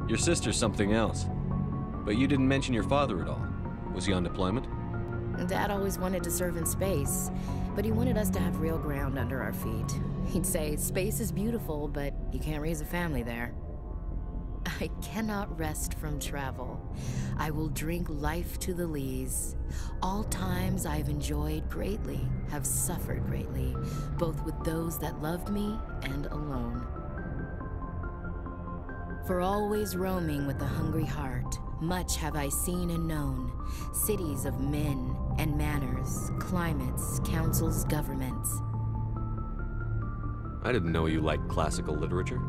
Your sister's something else. But you didn't mention your father at all. Was he on deployment? Dad always wanted to serve in space, but he wanted us to have real ground under our feet. He'd say, space is beautiful, but you can't raise a family there. I cannot rest from travel. I will drink life to the lees. All times I've enjoyed greatly, have suffered greatly, both with those that loved me and alone. For always roaming with a hungry heart, much have I seen and known, cities of men and manners, climates, councils, governments. I didn't know you liked classical literature.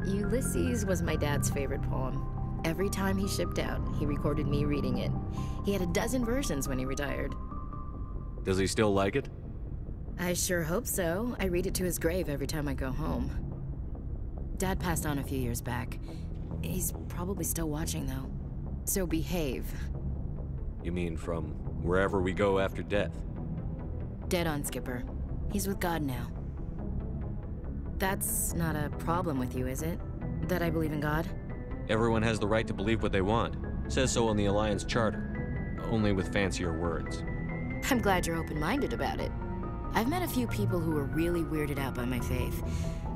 Ulysses was my dad's favorite poem. Every time he shipped out, he recorded me reading it. He had a dozen versions when he retired. Does he still like it? I sure hope so. I read it to his grave every time I go home. Dad passed on a few years back. He's probably still watching, though. So behave. You mean from wherever we go after death? Dead on, Skipper. He's with God now. That's not a problem with you, is it? That I believe in God? Everyone has the right to believe what they want. Says so on the Alliance Charter. Only with fancier words. I'm glad you're open-minded about it. I've met a few people who are really weirded out by my faith.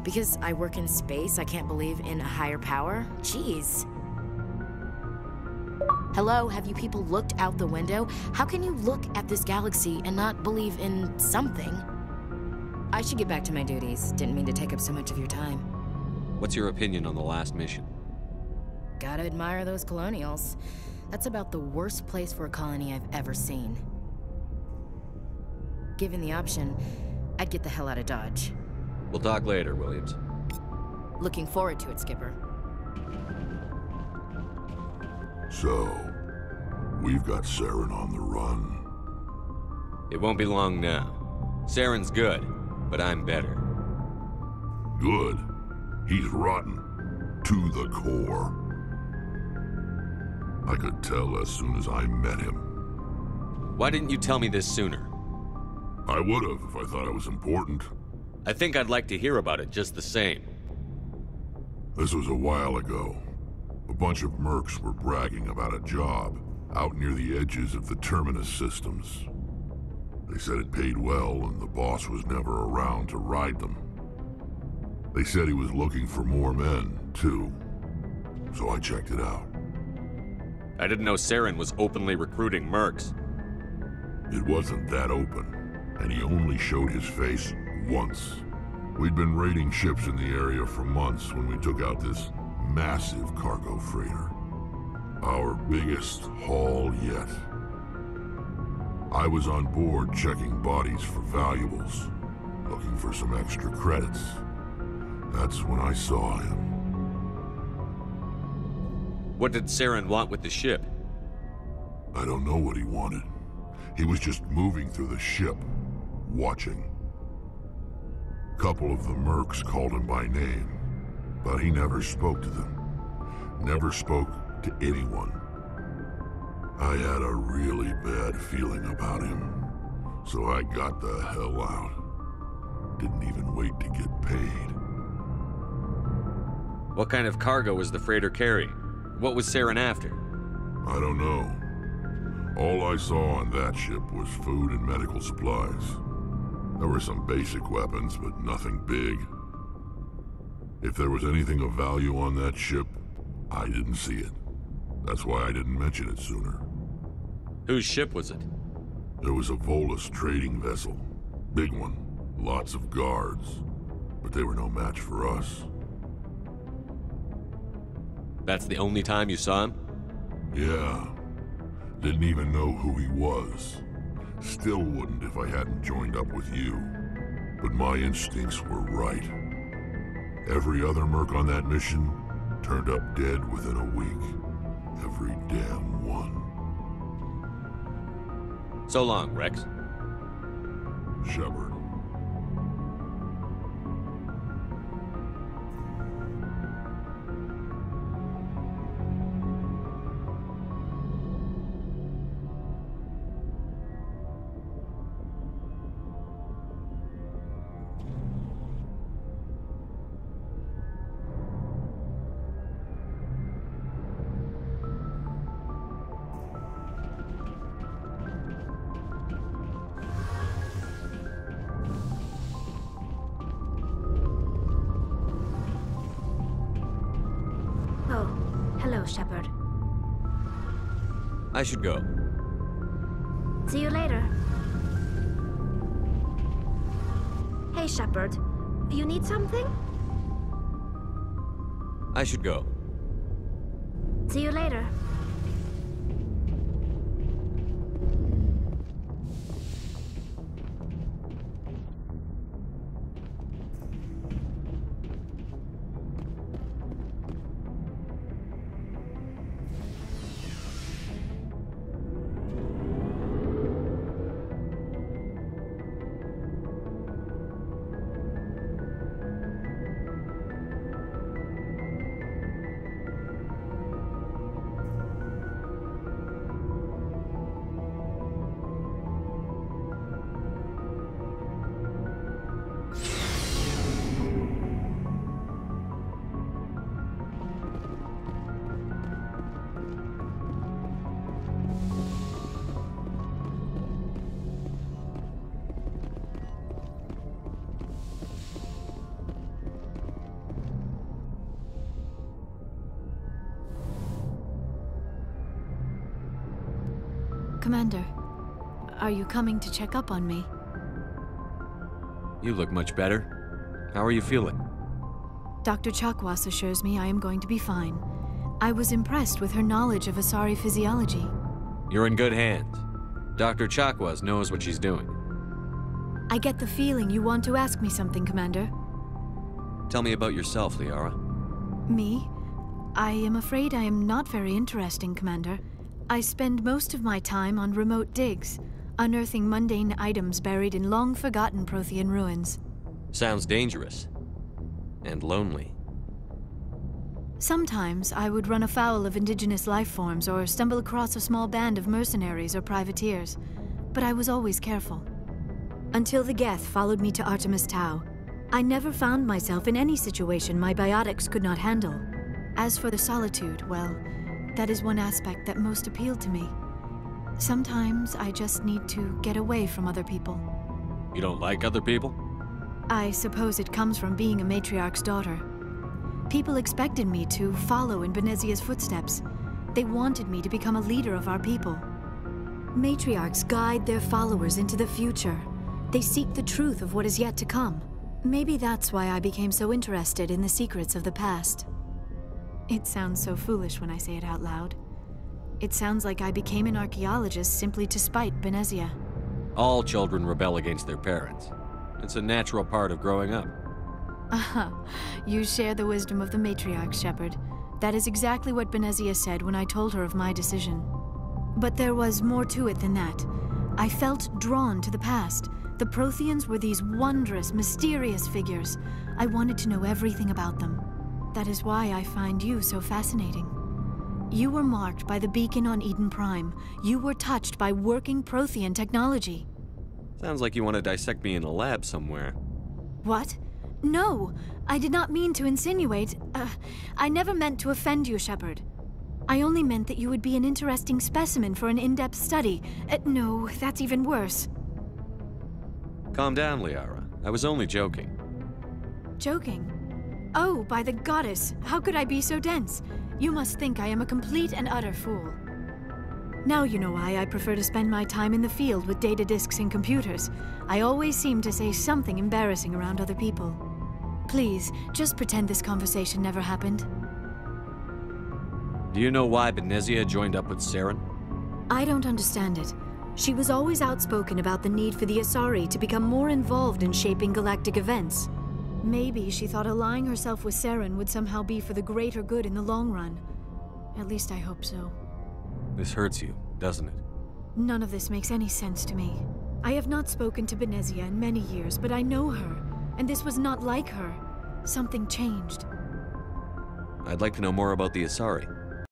Because I work in space, I can't believe in a higher power? Jeez. Hello, have you people looked out the window? How can you look at this galaxy and not believe in something? I should get back to my duties. Didn't mean to take up so much of your time. What's your opinion on the last mission? Gotta admire those colonials. That's about the worst place for a colony I've ever seen. Given the option, I'd get the hell out of Dodge. We'll talk later, Williams. Looking forward to it, Skipper. So, we've got Saren on the run. It won't be long now. Saren's good, but I'm better. Good. He's rotten. To the core. I could tell as soon as I met him. Why didn't you tell me this sooner? I would've if I thought it was important. I think I'd like to hear about it just the same. This was a while ago. A bunch of mercs were bragging about a job out near the edges of the Terminus systems. They said it paid well and the boss was never around to ride them. They said he was looking for more men, too. So I checked it out. I didn't know Saren was openly recruiting mercs. It wasn't that open, and he only showed his face once. We'd been raiding ships in the area for months when we took out this massive cargo freighter. Our biggest haul yet. I was on board checking bodies for valuables, looking for some extra credits. That's when I saw him. What did Saren want with the ship? I don't know what he wanted. He was just moving through the ship, watching. Couple of the mercs called him by name, but he never spoke to them. Never spoke to anyone. I had a really bad feeling about him, so I got the hell out. Didn't even wait to get paid. What kind of cargo was the freighter carrying? What was Saren after? I don't know. All I saw on that ship was food and medical supplies. There were some basic weapons, but nothing big. If there was anything of value on that ship, I didn't see it. That's why I didn't mention it sooner. Whose ship was it? There was a Volus trading vessel. Big one. Lots of guards. But they were no match for us. That's the only time you saw him? Yeah. Didn't even know who he was. Still wouldn't if I hadn't joined up with you. But my instincts were right. Every other merc on that mission turned up dead within a week. Every damn one. So long, Rex. Shepard. Oh, hello, Shepard. I should go. See you later. Hey, Shepard. You need something? I should go. See you later. Commander, are you coming to check up on me? You look much better. How are you feeling? Dr. Chakwas assures me I am going to be fine. I was impressed with her knowledge of Asari physiology. You're in good hands. Dr. Chakwas knows what she's doing. I get the feeling you want to ask me something, Commander. Tell me about yourself, Liara. Me? I am afraid I am not very interesting, Commander. I spend most of my time on remote digs, unearthing mundane items buried in long-forgotten Prothean ruins. Sounds dangerous. And lonely. Sometimes I would run afoul of indigenous life forms or stumble across a small band of mercenaries or privateers, but I was always careful. Until the Geth followed me to Artemis Tau, I never found myself in any situation my biotics could not handle. As for the solitude, well, that is one aspect that most appealed to me. Sometimes I just need to get away from other people. You don't like other people? I suppose it comes from being a matriarch's daughter. People expected me to follow in Benezia's footsteps. They wanted me to become a leader of our people. Matriarchs guide their followers into the future. They seek the truth of what is yet to come. Maybe that's why I became so interested in the secrets of the past. It sounds so foolish when I say it out loud. It sounds like I became an archaeologist simply to spite Benezia. All children rebel against their parents. It's a natural part of growing up. Aha, you share the wisdom of the matriarch, Shepard. That is exactly what Benezia said when I told her of my decision. But there was more to it than that. I felt drawn to the past. The Protheans were these wondrous, mysterious figures. I wanted to know everything about them. That is why I find you so fascinating. You were marked by the beacon on Eden Prime. You were touched by working Prothean technology. Sounds like you want to dissect me in a lab somewhere. What? No! I did not mean to insinuate. I never meant to offend you, Shepard. I only meant that you would be an interesting specimen for an in-depth study. No, that's even worse. Calm down, Liara. I was only joking. Joking? Oh, by the goddess, how could I be so dense? You must think I am a complete and utter fool. Now you know why I prefer to spend my time in the field with data disks and computers. I always seem to say something embarrassing around other people. Please, just pretend this conversation never happened. Do you know why Benezia joined up with Saren? I don't understand it. She was always outspoken about the need for the Asari to become more involved in shaping galactic events. Maybe she thought allying herself with Saren would somehow be for the greater good in the long run. At least I hope so. This hurts you, doesn't it? None of this makes any sense to me. I have not spoken to Benezia in many years, but I know her, and this was not like her. Something changed. I'd like to know more about the Asari.